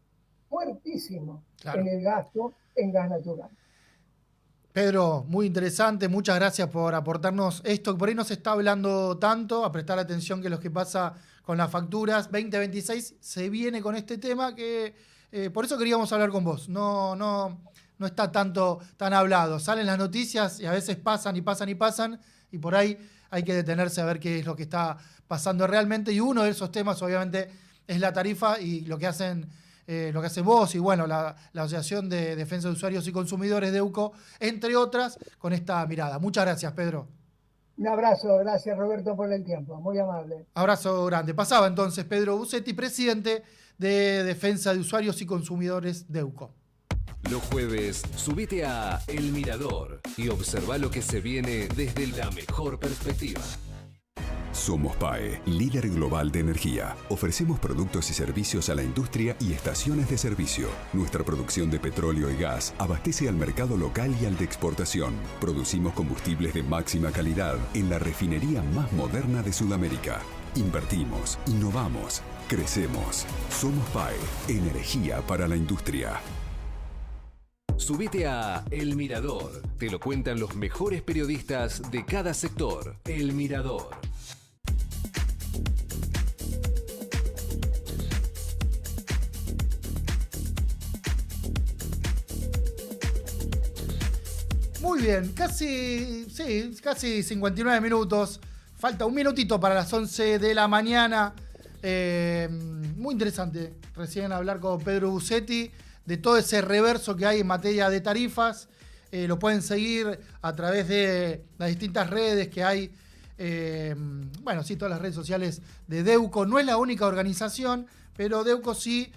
fuertísimo en el gasto en gas natural. Pedro, muy interesante, muchas gracias por aportarnos esto, que por ahí no se está hablando tanto, a prestar atención que lo que pasa con las facturas. 2026 se viene con este tema que por eso queríamos hablar con vos. No está tan hablado. Salen las noticias y a veces pasan y por ahí hay que detenerse a ver qué es lo que está pasando realmente. Y uno de esos temas, obviamente, es la tarifa y lo que hacen vos y bueno, la Asociación de Defensa de Usuarios y Consumidores de EUCO, entre otras, con esta mirada. Muchas gracias, Pedro. Un abrazo, gracias Roberto por el tiempo, muy amable. Abrazo grande. Pasaba entonces Pedro Busetti, presidente de Defensa de Usuarios y Consumidores de EUCO. Los jueves, subite a El Mirador y observa lo que se viene desde la mejor perspectiva. Somos PAE, líder global de energía. Ofrecemos productos y servicios a la industria y estaciones de servicio. Nuestra producción de petróleo y gas abastece al mercado local y al de exportación. Producimos combustibles de máxima calidad en la refinería más moderna de Sudamérica. Invertimos, innovamos, crecemos. Somos PAE, energía para la industria. Subite a El Mirador. Te lo cuentan los mejores periodistas de cada sector. El Mirador. Muy bien, casi 59 minutos. Falta un minutito para las 11 de la mañana. Muy interesante recién hablar con Pedro Busetti de todo ese reverso que hay en materia de tarifas. Lo pueden seguir a través de las distintas redes que hay. Todas las redes sociales de DEUCO. No es la única organización, pero DEUCO sí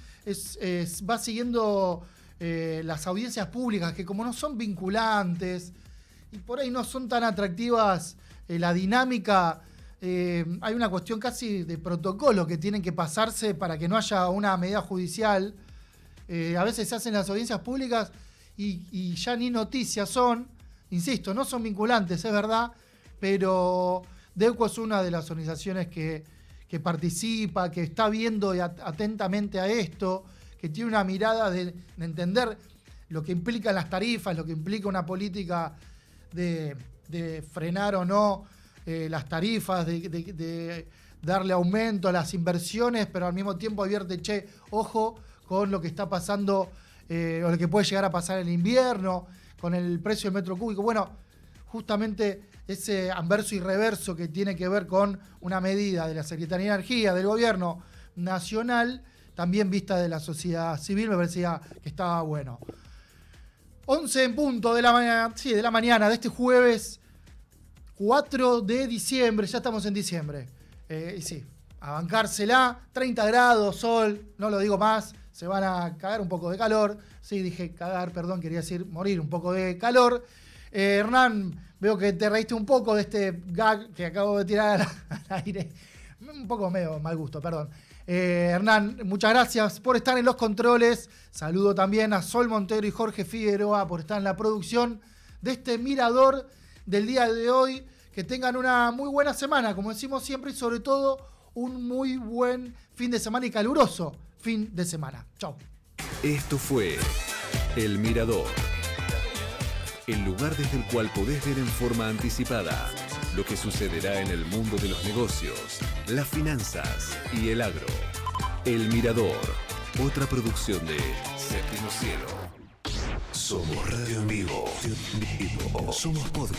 va siguiendo las audiencias públicas, que como no son vinculantes y por ahí no son tan atractivas la dinámica, hay una cuestión casi de protocolo que tienen que pasarse para que no haya una medida judicial. A veces se hacen las audiencias públicas y ya ni noticias son, insisto, no son vinculantes, es verdad, pero DEUCO es una de las organizaciones que participa, que está viendo atentamente a esto, que tiene una mirada de entender lo que implican las tarifas, lo que implica una política de frenar o no las tarifas, de darle aumento a las inversiones, pero al mismo tiempo advierte, ojo con lo que está pasando o lo que puede llegar a pasar en el invierno, con el precio del metro cúbico. Bueno, justamente ese anverso y reverso que tiene que ver con una medida de la Secretaría de Energía, del Gobierno Nacional, también vista de la sociedad civil, me parecía que estaba bueno. 11 en punto de la mañana de este jueves 4 de diciembre, ya estamos en diciembre. Y sí, a bancársela, 30 grados, sol, no lo digo más, se van a cagar un poco de calor. Sí, dije cagar, perdón, quería decir morir un poco de calor. Hernán, veo que te reíste un poco de este gag que acabo de tirar al aire. Un poco medio mal gusto, perdón. Hernán, muchas gracias por estar en los controles. Saludo también a Sol Montero y Jorge Figueroa por estar en la producción de este Mirador del día de hoy. Que tengan una muy buena semana, como decimos siempre, y sobre todo un muy buen fin de semana y caluroso fin de semana. Chau. Esto fue El Mirador. el lugar desde el cual podés ver en forma anticipada lo que sucederá en el mundo de los negocios, las finanzas y el agro. El Mirador, otra producción de Séptimo Cielo. Somos Radio en Vivo. Somos podcast.